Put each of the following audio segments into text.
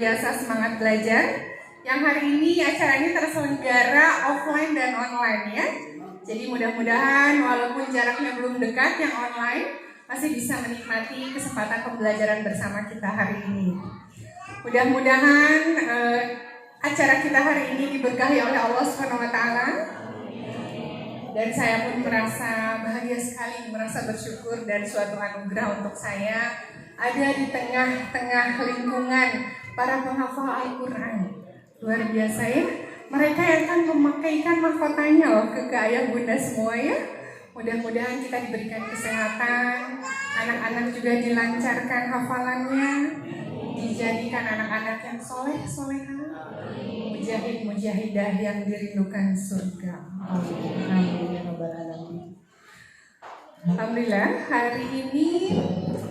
Biasa semangat belajar yang hari ini acaranya terselenggara offline dan online ya. Jadi mudah-mudahan walaupun jaraknya belum dekat, yang online masih bisa menikmati kesempatan pembelajaran bersama kita hari ini. Mudah-mudahan acara kita hari ini diberkahi oleh Allah Subhanahu wa taala. Dan saya pun merasa bahagia sekali, merasa bersyukur dan suatu anugerah untuk saya ada di tengah-tengah lingkungan para penghafal Al-Quran. Luar biasa ya. Mereka yang akan memakaikan mahkotanya loh ke ayah bunda semua ya. Mudah-mudahan kita diberikan kesehatan, anak-anak juga dilancarkan hafalannya, dijadikan anak-anak yang soleh-soleha, mujahid-mujahidah yang dirindukan surga. Amin ya rabbal alamin. Alhamdulillah, hari ini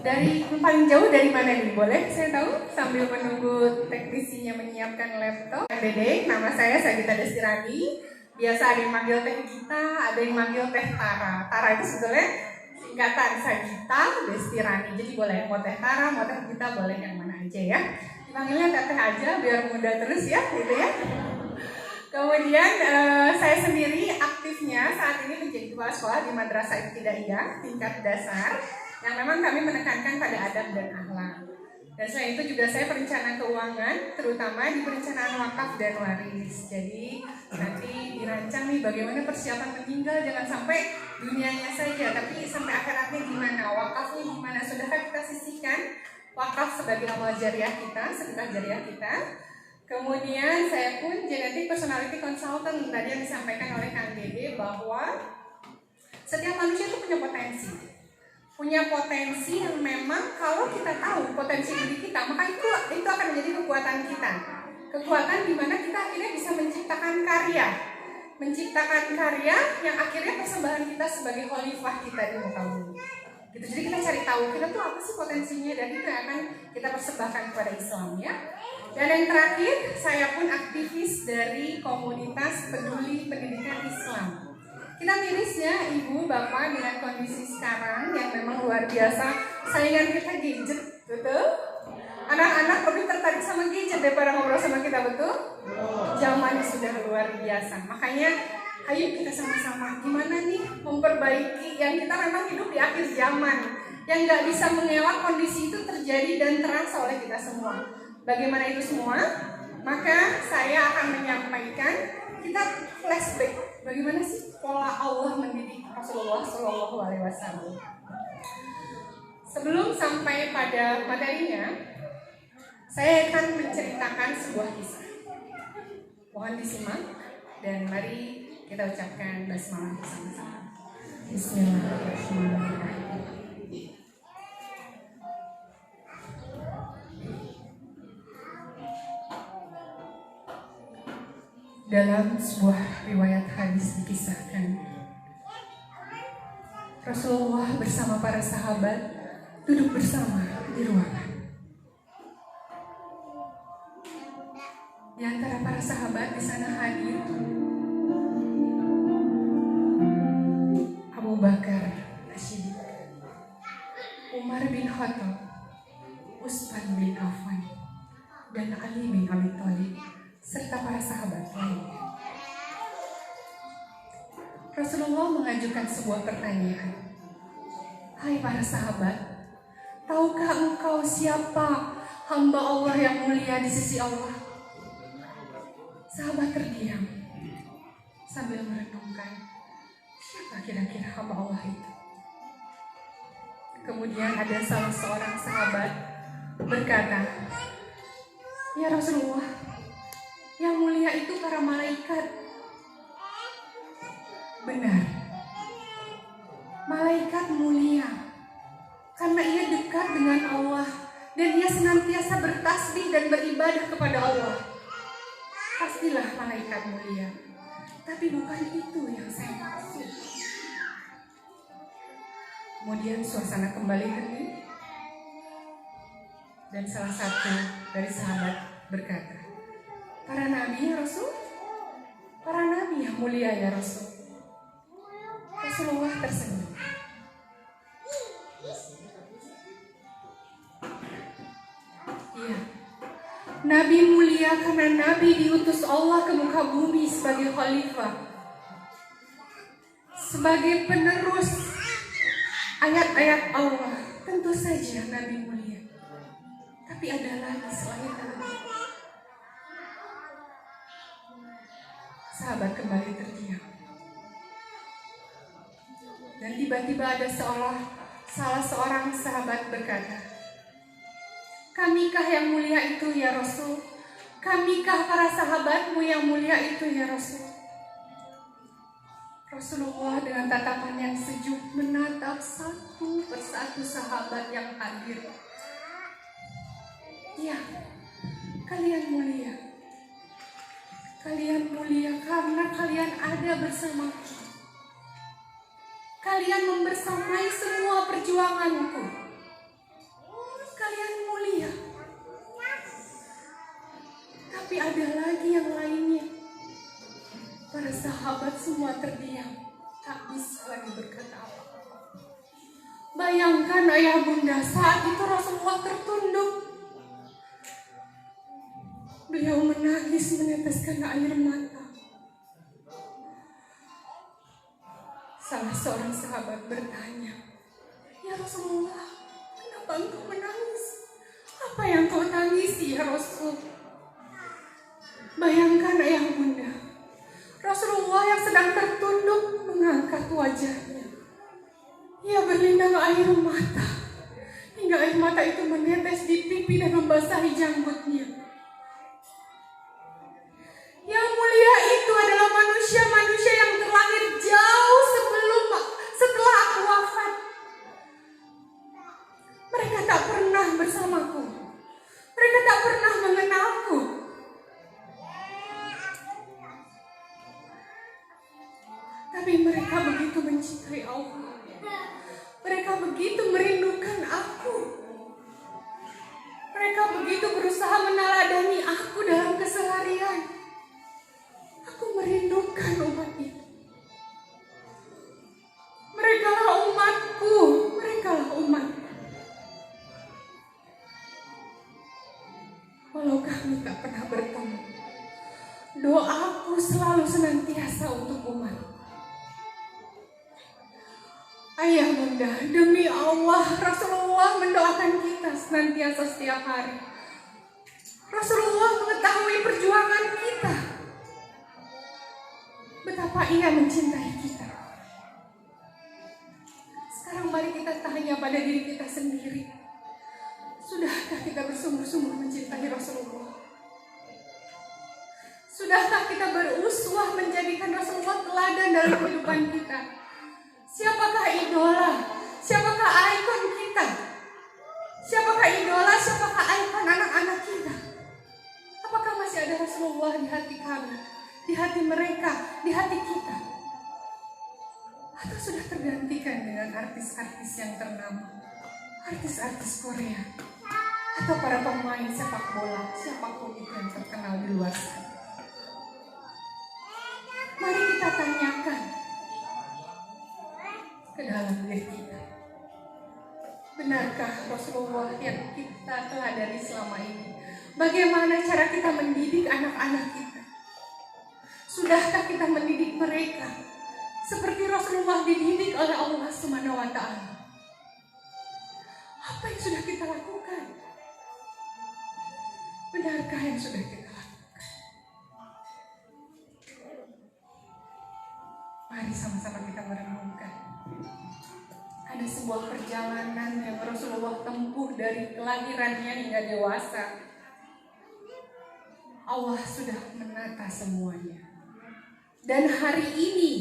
dari paling jauh dari mana nih? Boleh saya tahu sambil menunggu teknisinya menyiapkan laptop. Dede, nama saya Sagita Destirani. Biasa ada yang manggil Teh Gita, ada yang manggil Teh Tara. Tara itu sebetulnya singkatan Sagita Destirani. Jadi boleh mau Teh Tara, mau Teh Gita, boleh yang mana aja ya. Dipanggilnya Teteh aja biar mudah terus ya, gitu ya. Kemudian saya sendiri aktifnya saat ini menjadi kepala sekolah di Madrasah Ibtidaiyah tingkat dasar yang memang kami menekankan pada adab dan akhlak. Dan selain itu juga saya perencana keuangan, terutama di perencanaan wakaf dan waris. Jadi nanti dirancang nih bagaimana persiapan meninggal, jangan sampai dunianya saja, tapi sampai akhiratnya gimana, wakafnya gimana. Sudahkah kita sisihkan wakaf sebagai amal jariah kita, sedekah jariah kita? Kemudian saya pun genetic personality consultant, tadi yang disampaikan oleh Kang Dede bahwa setiap manusia itu punya potensi yang memang kalau kita tahu potensi diri kita, maka itu akan menjadi kekuatan kita. Kekuatan di mana kita akhirnya bisa menciptakan karya yang akhirnya persembahan kita sebagai khalifah kita di muka bumi. Gitu. Jadi kita cari tahu kita tuh apa sih potensinya, dan itu akan kita persembahkan kepada Islam ya. Dan yang terakhir, saya pun aktivis dari komunitas peduli pendidikan Islam. Kita mirisnya ibu bapak dengan kondisi sekarang yang memang luar biasa, saingan kita gadget, betul? Anak-anak lebih tertarik sama gadget daripada ngobrol sama kita, betul? Zamannya sudah luar biasa. Makanya ayo kita sama-sama gimana nih memperbaiki yang kita memang hidup di akhir zaman, yang gak bisa mengelak kondisi itu terjadi dan terasa oleh kita semua. Bagaimana itu semua? Maka saya akan menyampaikan, kita flashback bagaimana sih pola Allah mendidik Rasulullah SAW. Sebelum sampai pada materinya, saya akan menceritakan sebuah kisah. Mohon disimak dan mari kita ucapkan basmalah bersama-sama. Bismillahirrahmanirrahim. Dalam sebuah riwayat hadis dikisahkan, Rasulullah bersama para sahabat duduk bersama di ruangan. Di antara para sahabat di sana hadir Abu Bakar As-Siddiq, Umar bin Khattab, Utsman bin Affan, dan Ali bin Abi Thalib, serta para sahabat lainnya. Rasulullah mengajukan sebuah pertanyaan. Hai para sahabat, tahukah engkau siapa hamba Allah yang mulia di sisi Allah? Sahabat terdiam sambil merenungkan, siapa kira-kira hamba Allah itu? Kemudian ada salah seorang sahabat berkata, ya Rasulullah, yang mulia itu para malaikat. Benar, malaikat mulia karena ia dekat dengan Allah dan ia senantiasa bertasbih dan beribadah kepada Allah. Pastilah malaikat mulia, tapi bukan itu yang saya maksud. Kemudian suasana kembali hening dan salah satu dari sahabat berkata, para nabi ya Rasul, para nabi yang mulia ya Rasul. Rasulullah tersenyum. Iya, Nabi mulia karena Nabi diutus Allah ke muka bumi sebagai khalifah, sebagai penerus ayat-ayat Allah. Tentu saja Nabi mulia, tapi ada lagi selain Nabi. Sahabat kembali terdiam. Dan tiba-tiba ada salah seorang sahabat berkata, "Kamikah yang mulia itu ya Rasul? Kamikah para sahabatmu yang mulia itu ya Rasul?" Rasulullah dengan tatapan yang sejuk menatap satu persatu sahabat yang hadir. "Ya, kalian mulia. Kalian mulia karena kalian ada bersamaku. Kalian membersamai semua perjuanganku. Kalian mulia. Tapi ada lagi yang lainnya." Para sahabat semua terdiam, tak bisa lagi berkata apa-apa. Bayangkan ayah bunda, saat itu Rasulullah tertunduk. Beliau menangis meneteskan air mata. Salah seorang sahabat bertanya, "Ya Rasulullah, kenapa engkau menangis? Apa yang kau tangisi ya Rasul?" Bayangkan ayah bunda, Rasulullah yang sedang tertunduk mengangkat wajahnya. Ia berlinang air mata, hingga air mata itu menetes di pipi dan membasahi janggutnya. Yang mulia itu adalah manusia-manusia yang terlahir jauh setelah aku wafat. Mereka tak pernah bersamaku. Mereka tak pernah mengenalku. Tapi mereka begitu mencintai Allah. Mereka begitu merindukan aku. Mereka begitu berusaha meneladani aku dalam keseharian. Aku merindukan umat itu. Merekalah umatku. Merekalah umatku. Walau kami tak pernah bertemu, doaku selalu senantiasa untuk umat. Ayah bunda, demi Allah, Rasulullah mendoakan kita senantiasa setiap hari. Rasulullah mengetahui perjuangan kita. Betapa ia mencintai kita. Sekarang mari kita tanya pada diri kita sendiri. Sudahkah kita bersungguh-sungguh mencintai Rasulullah? Sudahkah kita beruswah menjadikan Rasulullah teladan dalam kehidupan kita? Siapakah idola? Siapakah ikon kita? Siapakah idola? Siapakah ikon anak-anak kita? Apakah masih ada Rasulullah di hati kami? Di hati mereka? Di hati kita? Atau sudah tergantikan dengan artis-artis yang ternama? Artis-artis Korea? Atau para pemain sepak bola? Siapapun itu yang terkenal di luar sana? Mari kita tanyakan ke dalam diri kita. Benarkah Rasulullah yang kita teladani selama ini? Bagaimana cara kita mendidik anak-anak kita? Sudahkah kita mendidik mereka seperti Rasulullah dididik oleh Allah Subhanahu wa Ta'ala? Apa yang sudah kita lakukan? Benarkah yang sudah kita lakukan? Mari sama-sama kita merenungkan. Ada sebuah perjalanan yang Rasulullah tempuh dari kelahirannya hingga dewasa. Allah sudah menata semuanya. Dan hari ini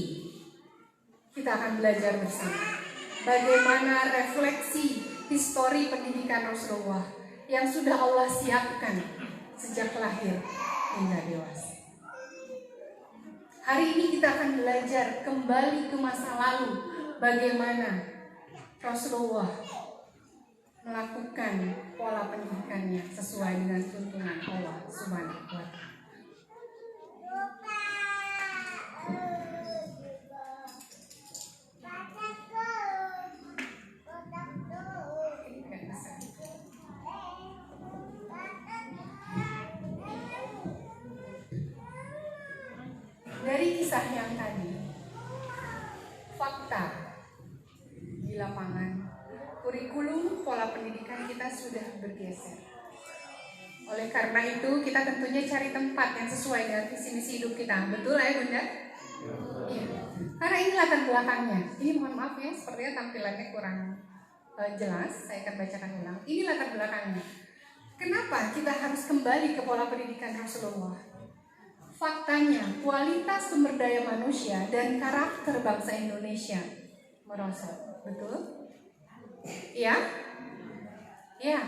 kita akan belajar bersama bagaimana refleksi histori pendidikan Rasulullah yang sudah Allah siapkan sejak lahir hingga dewasa. Hari ini kita akan belajar kembali ke masa lalu, bagaimana Rasulullah melakukan pola pendidikannya sesuai dengan tuntunan Allah Subhanahu wa Ta'ala. kisah yang tadi, fakta di lapangan, kurikulum pola pendidikan kita sudah bergeser. Oleh karena itu, kita tentunya cari tempat yang sesuai dengan visi misi hidup kita. Betul ya Bunda? Iya. Karena ini latar belakangnya. Ini mohon maaf ya, sepertinya tampilannya kurang jelas. Saya akan bacakan ulang. Ini latar belakangnya. Kenapa kita harus kembali ke pola pendidikan Rasulullah? Faktanya, kualitas sumber daya manusia dan karakter bangsa Indonesia merosot. Betul? Iya? Iya.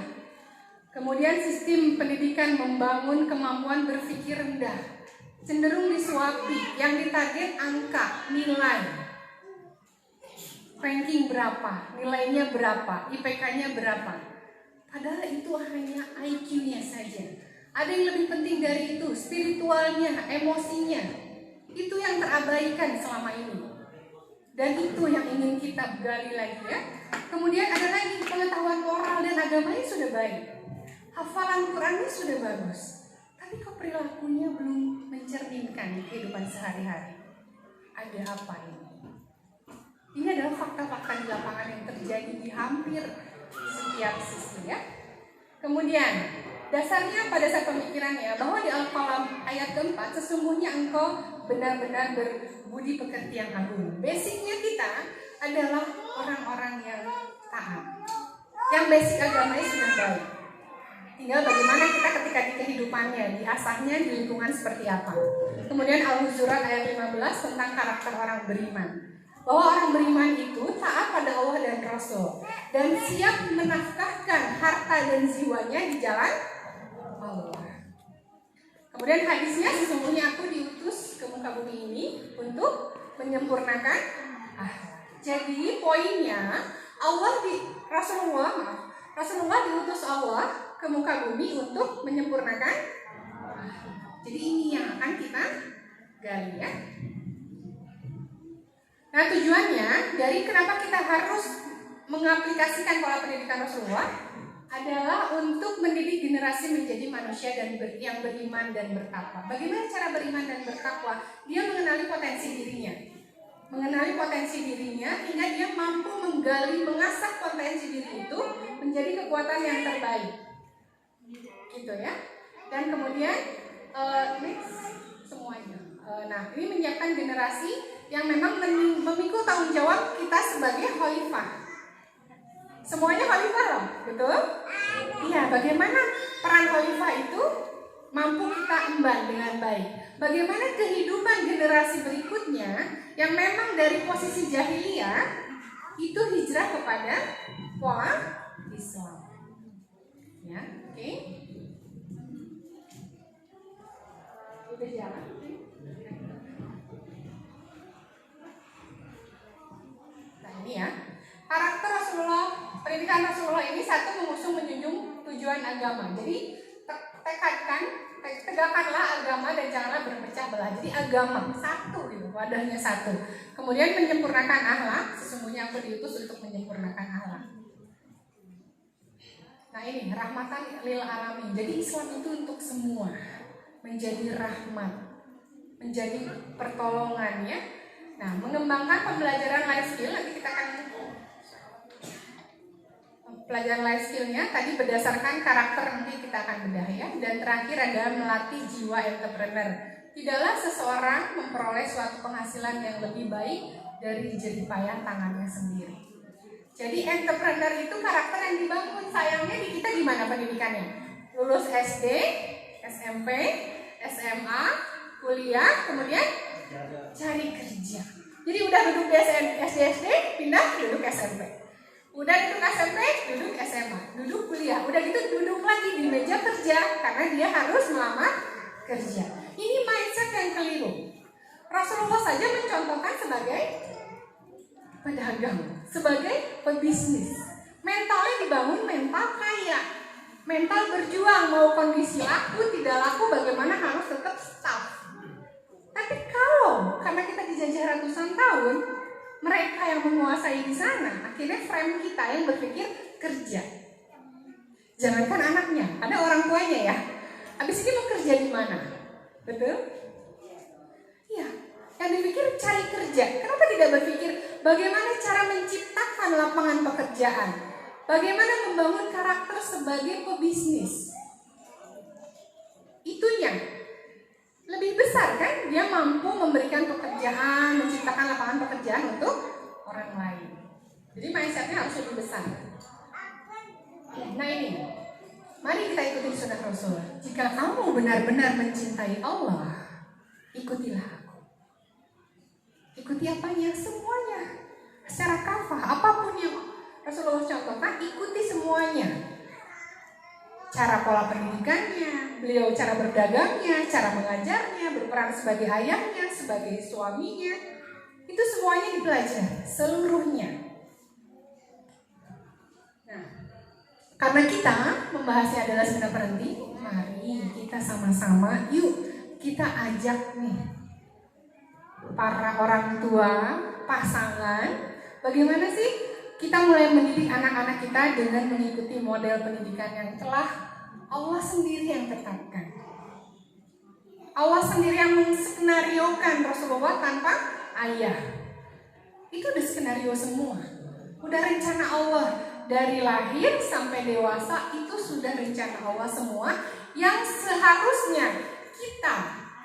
Kemudian sistem pendidikan membangun kemampuan berpikir rendah, cenderung disuapi, yang ditarget angka, nilai, ranking berapa, nilainya berapa, IPK-nya berapa. Padahal itu hanya IQ-nya saja. Ada yang lebih penting dari itu, spiritualnya, emosinya. Itu yang terabaikan selama ini. Dan itu yang ingin kita gali lagi ya. Kemudian ada lagi pengetahuan moral dan agamanya sudah baik. Hafalan Qurannya sudah bagus, tapi kok perilakunya belum mencerminkan kehidupan sehari-hari. Ada apa ini? Ini adalah fakta-fakta di lapangan yang terjadi di hampir setiap sisi ya. Kemudian dasarnya pada saat pemikirannya bahwa di Al-Qalam ayat keempat, sesungguhnya engkau benar-benar berbudi pekerti yang agung. Basicnya kita adalah orang-orang yang taat, yang basic agamanya sudah baik. Tinggal bagaimana kita ketika di kehidupannya, diasahnya di lingkungan seperti apa. Kemudian Al-Hujurat ayat 15 tentang karakter orang beriman. Bahwa orang beriman itu taat pada Allah dan Rasul, dan siap menafkahkan harta dan jiwanya di jalan Allah. Kemudian hadisnya, sesungguhnya aku diutus ke muka bumi ini untuk menyempurnakan akhlak. Jadi poinnya, Rasulullah diutus Allah ke muka bumi untuk menyempurnakan. Jadi ini yang akan kita gali ya. Nah tujuannya dari kenapa kita harus mengaplikasikan pola pendidikan Rasulullah adalah untuk mendidik generasi menjadi manusia yang beriman dan bertakwa. Bagaimana cara beriman dan bertakwa? Dia mengenali potensi dirinya. Mengenali potensi dirinya hingga dia mampu menggali, mengasah potensi diri itu menjadi kekuatan yang terbaik. Gitu ya. Dan kemudian next semuanya. Nah, ini menyiapkan generasi yang memang memikul tanggung jawab kita sebagai khalifah. Semuanya khalifah loh, betul? Iya, bagaimana peran khalifah itu mampu kita emban dengan baik. Bagaimana kehidupan generasi berikutnya yang memang dari posisi jahiliyah itu hijrah kepada pola Islam. Ya, oke. Udah jalan. Nah ini ya, karakter Rasulullah, pendidikan Rasulullah ini satu mengusung menjunjung tujuan agama. Jadi tegakkanlah agama dan janganlah berpecah belah. Jadi agama satu gitu, wadahnya satu. Kemudian menyempurnakan akhlak, sesungguhnya aku diutus untuk menyempurnakan akhlak. Nah ini rahmatan lil alamin. Jadi Islam itu untuk semua, menjadi rahmat, menjadi pertolongan ya. Nah mengembangkan pembelajaran life skill, nanti kita akan pelajaran life skillnya tadi berdasarkan karakter, nanti kita akan bedah ya. Dan terakhir adalah melatih jiwa entrepreneur. Tidaklah seseorang memperoleh suatu penghasilan yang lebih baik dari jerih payah tangannya sendiri. Jadi entrepreneur itu karakter yang dibangun. Sayangnya di kita gimana pendidikannya? Lulus SD, SMP, SMA, kuliah, kemudian cari kerja. Jadi udah duduk di SD, pindah duduk SMP. Udah duduk SMP, duduk SMA, duduk kuliah. Udah gitu duduk lagi di meja kerja karena dia harus melamar kerja. Ini mindset yang keliru. Rasulullah saja mencontohkan sebagai pedagang, sebagai pebisnis. Mentalnya dibangun, mental kaya, mental berjuang, mau kondisi laku tidak laku bagaimana harus tetap staff. Tapi kalau karena kita dijajah ratusan tahun, mereka yang menguasai di sana, akhirnya frame kita yang berpikir kerja. Jangankan anaknya, ada orang tuanya ya. Habis ini mau kerja di mana? Betul? Iya. Yang dipikir cari kerja. Kenapa tidak berpikir bagaimana cara menciptakan lapangan pekerjaan? Bagaimana membangun karakter sebagai pebisnis? Itu yang lebih besar kan? Dia mampu memberikan pekerjaan, menciptakan lapangan pekerjaan untuk orang lain. Jadi mindsetnya harus lebih besar. Nah ini, mari kita ikuti sunnah Rasul. Jika kamu benar-benar mencintai Allah, ikutilah aku. Ikuti apanya? Semuanya. Secara kafah, apapun yang Rasulullah contohkan, ikuti semuanya. Cara pola pendidikannya, beliau cara berdagangnya, cara mengajarnya, berperan sebagai ayahnya, sebagai suaminya, itu semuanya dipelajari, seluruhnya. Nah, karena kita membahasnya adalah sunnah penting, mari kita sama-sama, yuk kita ajak nih para orang tua, pasangan, bagaimana sih kita mulai mendidik anak-anak kita dengan mengikuti model pendidikan yang telah Allah sendiri yang tetapkan. Allah sendiri yang menskenariokan Rasulullah tanpa ayah. Itu udah skenario semua. Udah rencana Allah dari lahir sampai dewasa, itu sudah rencana Allah semua yang seharusnya kita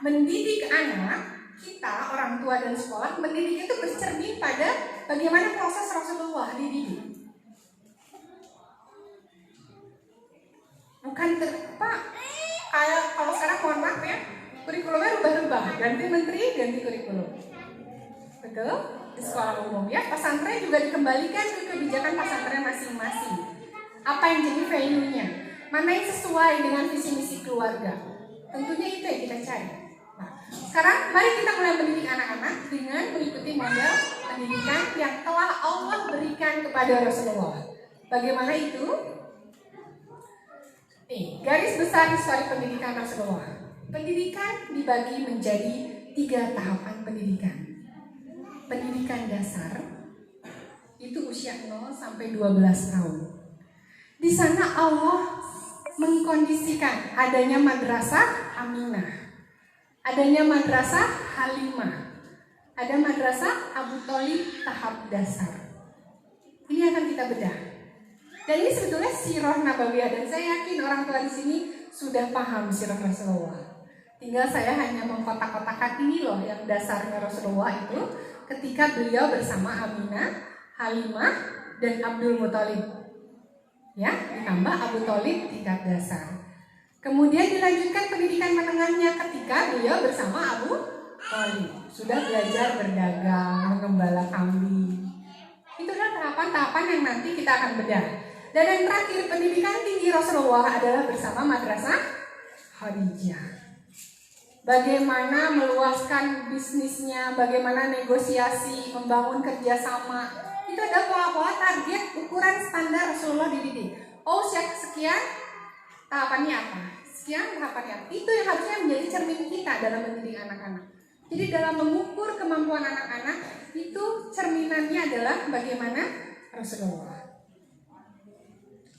mendidik anak, kita orang tua dan sekolah mendidik itu bercermin pada bagaimana proses Rasulullah dididik. Bukan kayak kalau sekarang mohon maaf ya, kurikulumnya rubah-rubah, ganti menteri, ganti kurikulum. Betul? Di sekolah umum ya, pesantren juga dikembalikan ke kebijakan pesantren masing-masing. Apa yang jadi value-nya? Mana yang sesuai dengan visi misi keluarga? Tentunya itu yang kita cari. Nah, sekarang mari kita mulai mendidik anak-anak dengan mengikuti model pendidikan yang telah Allah berikan kepada Rasulullah. Bagaimana itu? Nih, garis besar histori pendidikan Rasulullah. Pendidikan dibagi menjadi 3 tahapan pendidikan. Pendidikan dasar itu usia 0 sampai 12 tahun. Di sana Allah mengkondisikan adanya madrasah Aminah, adanya madrasah Halimah, ada madrasah Abu Thalib tahap dasar. Ini akan kita bedah. Dan ini sebetulnya sirah nabawiyah, dan saya yakin orang tua di sini sudah paham sirah Rasulullah. Tinggal saya hanya mengkotak-kotakan ini loh yang dasarnya Rasulullah itu ketika beliau bersama Aminah, Halimah, dan Abdul Muthalib. Ya, ditambah Abu Thalib tingkat dasar. Kemudian dilanjutkan pendidikan menengahnya ketika beliau bersama Abu Thalib. Sudah belajar berdagang, mengembala kambing. Itu adalah tahapan-tahapan yang nanti kita akan bedah. Dan yang terakhir, pendidikan tinggi Rasulullah adalah bersama madrasah Khadijah. Bagaimana meluaskan bisnisnya, bagaimana negosiasi, membangun kerjasama. Itu ada pola-pola target, ukuran standar Rasulullah dididik. Oh, sekian tahapannya apa? Sekian tahapannya apa? Itu yang harusnya menjadi cermin kita dalam mendidik anak-anak. Jadi dalam mengukur kemampuan anak-anak, itu cerminannya adalah bagaimana Rasulullah.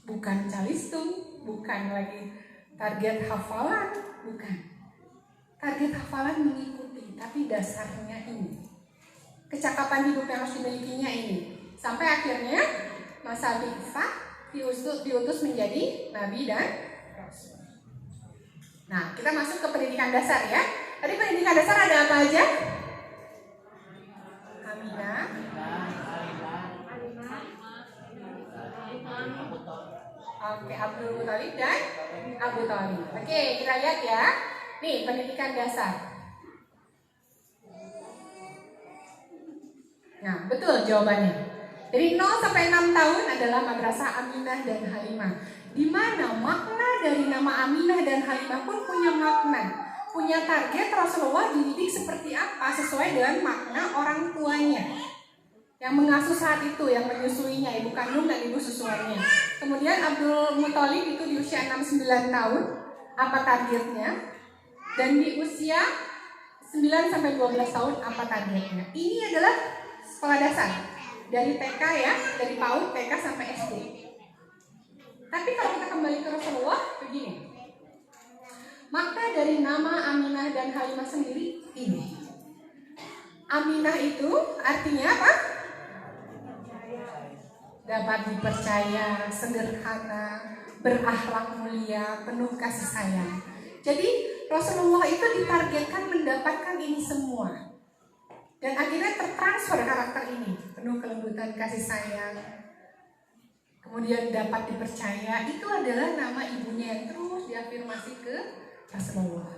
Bukan calistung, bukan lagi target hafalan, bukan. Target hafalan mengikuti, tapi dasarnya ini. Kecakapan hidup yang harus dimilikinya ini. Sampai akhirnya masa bi'tsah diutus menjadi nabi dan rasul. Nah, kita masuk ke pendidikan dasar ya. Tadi pendidikan dasar ada apa aja? Aminah, oke, Abdul Muthalib dan Abu Thalib. Oke, kita lihat ya. Nih, pendidikan dasar. Nah, betul jawabannya. Dari 0 sampai 6 tahun adalah madrasah Aminah dan Halimah. Di mana makna dari nama Aminah dan Halimah pun punya makna, punya target Rasulullah dididik seperti apa sesuai dengan makna orang tuanya yang mengasuh saat itu, yang menyusuinya, ibu kandung dan ibu susuannya. Kemudian Abdul Muthalib itu di usia 6-9 tahun, apa targetnya? Dan di usia 9 sampai 12 tahun apa targetnya? Ini adalah sekolah dasar dari TK ya, dari PAUD, TK sampai SD. Tapi kalau kita kembali ke Rasulullah, begini. Makna dari nama Aminah dan Halimah sendiri ini. Aminah itu artinya apa? Dapat dipercaya, sederhana, berakhlak mulia, penuh kasih sayang. Jadi Rasulullah itu ditargetkan mendapatkan ini semua. Dan akhirnya tertransfer karakter ini, penuh kelembutan, kasih sayang, kemudian dapat dipercaya. Itu adalah nama ibunya yang terus diafirmasi ke Rasulullah.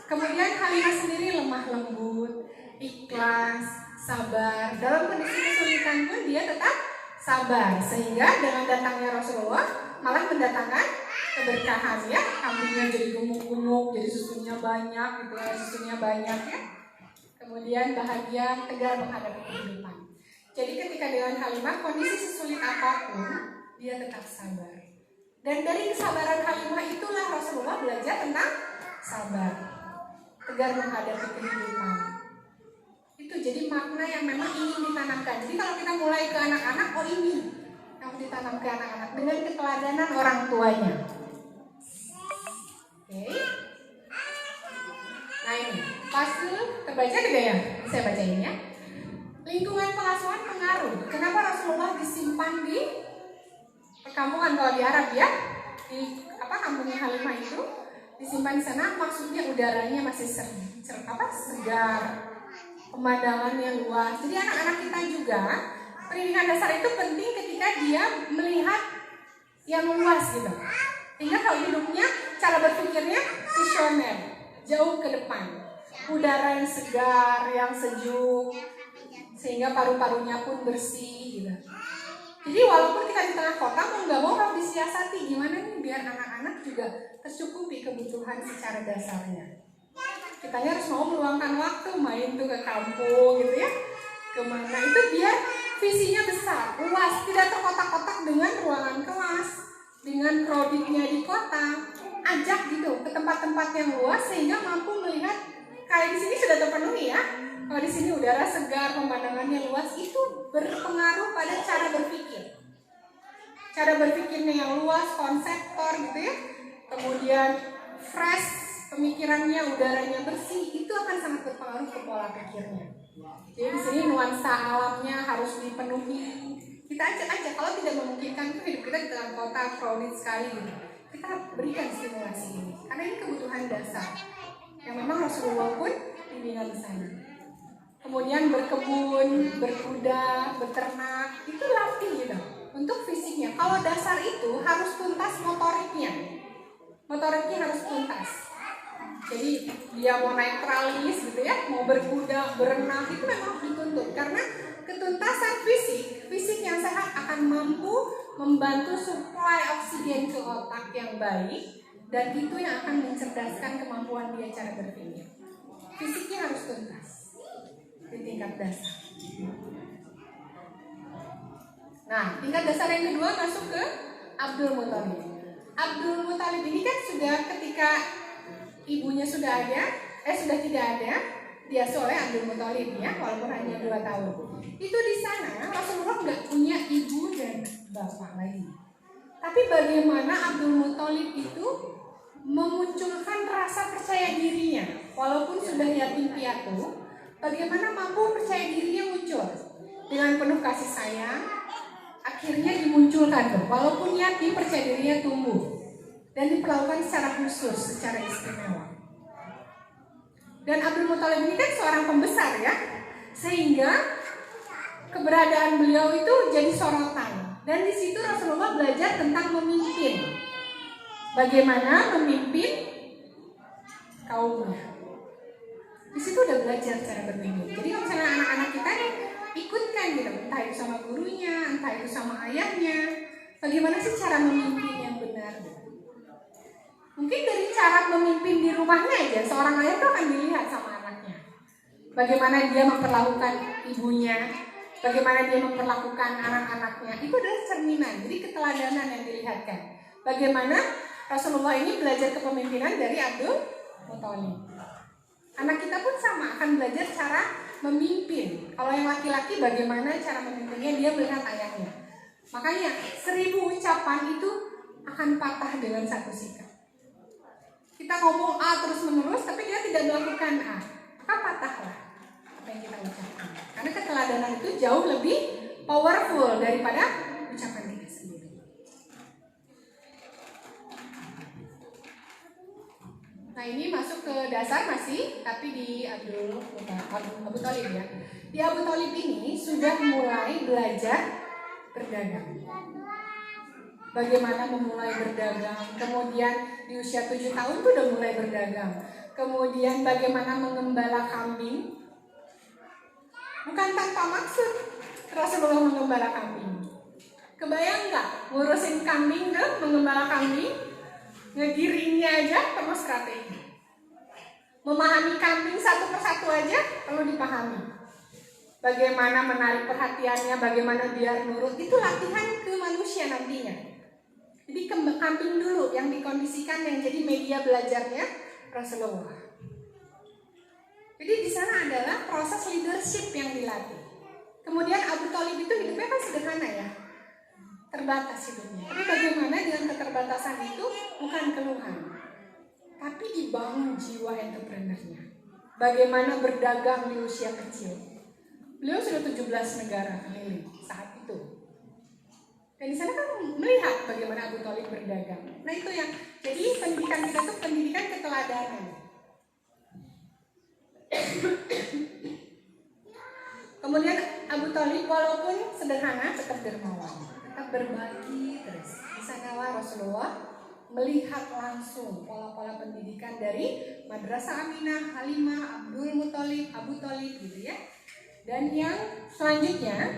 Kemudian Halimah sendiri lemah lembut, ikhlas, sabar. Dalam kondisi kesulitan pun dia tetap sabar, sehingga dengan datangnya Rasulullah malah mendatangkan keberkahan ya. Kambingnya jadi gemuk-gemuk, jadi susunya banyak gitu ya, susunya banyak ya. Kemudian bahagia, tegar menghadapi kehidupan. Jadi ketika dengan Halimah kondisi sesulit apapun, dia tetap sabar. Dan dari kesabaran Halimah itulah Rasulullah belajar tentang sabar, tegar menghadapi kehidupan. Itu jadi makna yang memang ingin ditanamkan. Jadi kalau kita mulai ke anak-anak, oh ini yang ditanam ke anak-anak dengan keteladanan orang tuanya. Oke. Nah ini fase terbaca tidak ya? Saya bacain ya. Lingkungan pengasuhan pengaruh. Kenapa Rasulullah disimpan di perkampungan kalau di Arab ya? Di kampungnya Halimah itu disimpan di sana, maksudnya udaranya masih segar, pemandangannya luas. Jadi anak-anak kita juga pendidikan dasar itu penting ketika dia melihat yang luas gitu. Sehingga kalau hidupnya, cara berpikirnya visioner, jauh ke depan. Udara yang segar, yang sejuk, sehingga paru-parunya pun bersih gitu. Jadi walaupun kita di tengah kota, mau nggak mau harus disiasati gimana nih biar anak-anak juga tercukupi kebutuhan secara dasarnya. Kita harus mau meluangkan waktu main tuh ke kampung gitu ya, kemana itu biar visinya besar, luas, tidak terkotak-kotak dengan ruangan kelas, dengan kroditnya di kota. Ajak gitu ke tempat-tempat yang luas sehingga mampu melihat kayak di sini sudah terpenuhi ya. Kalau di sini udara segar, pemandangannya luas, itu berpengaruh pada cara berpikir. Cara berpikirnya yang luas, konseptor gitu ya. Kemudian fresh, pemikirannya, udaranya bersih, itu akan sangat berpengaruh ke pola pikirnya. Jadi di sini nuansa alamnya harus dipenuhi. Kita ajak aja, kalau tidak memungkinkan hidup kita di tengah kota crowded sekali gitu. Kita berikan stimulasi ini, karena ini kebutuhan dasar yang memang Rasulullah pun dibina di sana. Kemudian berkebun, berkuda, beternak, itu latih gitu untuk fisiknya. Kalau dasar itu harus tuntas motoriknya. Motoriknya harus tuntas. Jadi dia mau naik tralis gitu ya, mau berkuda, berenang, itu memang dituntut. Karena ketuntasan fisik yang sehat akan mampu membantu suplai oksigen ke otak yang baik, dan itu yang akan mencerdaskan kemampuan dia cara berpikir. Fisiknya harus tuntas di tingkat dasar. Nah, tingkat dasar yang kedua masuk ke Abdul Muthalib. Abdul Muthalib ini kan sudah ketika ibunya sudah tidak ada, diasuh oleh Abdul Muthalib ya, walaupun hanya 2 tahun. Itu di sana Rasulullah nggak punya ibu dan bapak lagi. Tapi bagaimana Abdul Muthalib itu memunculkan rasa percaya dirinya, walaupun sudah yatim piatu, bagaimana mampu percaya dirinya muncul dengan penuh kasih sayang. Akhirnya dimunculkan tuh, walaupun yatim percaya dirinya tumbuh dan diperlakukan secara khusus, secara istimewa. Dan Abdul Muthalib ini kan seorang pembesar ya, sehingga keberadaan beliau itu jadi sorotan. Dan di situ Rasulullah belajar tentang memimpin. Bagaimana memimpin kaumnya. Di situ udah belajar cara berpikir. Jadi kalau misalnya anak-anak kita nih ikutkan gitu, entah itu sama gurunya, entah itu sama ayahnya. Bagaimana sih cara memimpin yang benar? Mungkin dari cara memimpin di rumahnya aja, seorang ayah tuh akan dilihat sama anaknya. Bagaimana dia memperlakukan ibunya, bagaimana dia memperlakukan anak-anaknya, itu adalah cerminan. Jadi keteladanan yang dilihatkan. Bagaimana Rasulullah ini belajar kepemimpinan dari Abdul Muthalib. Anak kita pun sama, akan belajar cara memimpin. Kalau yang laki-laki bagaimana cara memimpinnya, dia melihat ayahnya. Makanya 1000 ucapan itu akan patah dengan satu sikap. Kita ngomong A terus menerus, tapi dia tidak melakukan A, maka patahlah apa yang kita ucapkan. jauh lebih powerful daripada ucapan kita sendiri. Nah, ini masuk ke dasar masih, tapi di Abu Thalib ya. Di Abu Thalib ini sudah mulai belajar berdagang. Bagaimana memulai berdagang. Kemudian di usia 7 tahun tuh udah mulai berdagang. Kemudian bagaimana mengembala kambing. Bukan tanpa maksud Rasulullah mengembala kambing. Kebayang nggak ngurusin kambing tuh, mengembala kambing? Ngegiringnya aja perlu strategi. Memahami kambing satu persatu aja perlu dipahami. Bagaimana menarik perhatiannya, bagaimana biar nurut, itu latihan ke manusia nantinya. Jadi kambing dulu yang dikondisikan yang jadi media belajarnya Rasulullah. Jadi di sana adalah proses leadership yang dilatih. Kemudian Abu Thalib itu hidupnya kan sederhana ya, terbatas hidupnya. Tapi bagaimana dengan keterbatasan itu bukan keluhan, tapi dibangun jiwa entrepreneurnya. Bagaimana berdagang di usia kecil. Beliau sudah 17 negara keliling saat itu. Dan di sana kan melihat bagaimana Abu Thalib berdagang. Nah itu yang, jadi pendidikan kita itu pendidikan keteladanan. Kemudian Abu Thalib walaupun sederhana tetap dermawan, tetap berbagi terus. Di sanalah Rasulullah melihat langsung pola-pola pendidikan dari Madrasah Aminah, Halimah, Abdul Muthalib, Abu Thalib gitu ya. Dan yang selanjutnya,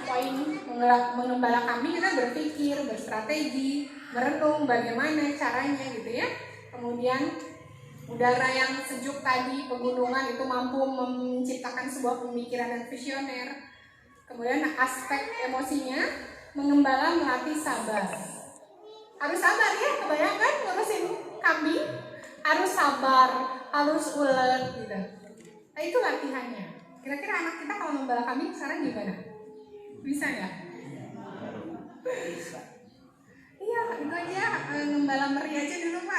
poin mengembala kambing, kita berpikir, berstrategi, merenung bagaimana caranya gitu ya. Kemudian udara yang sejuk tadi, pegunungan itu mampu menciptakan sebuah pemikiran yang visioner. Kemudian aspek emosinya, mengembala melatih sabar. Harus sabar ya, kebayangkan ngurusin kambing, harus sabar, harus ulet gitu. Nah itu latihannya. Kira-kira anak kita kalau membala kambing sekarang gimana? Bisa nggak? Bisa. Iya, itu aja ngembala meri aja dulu Pak.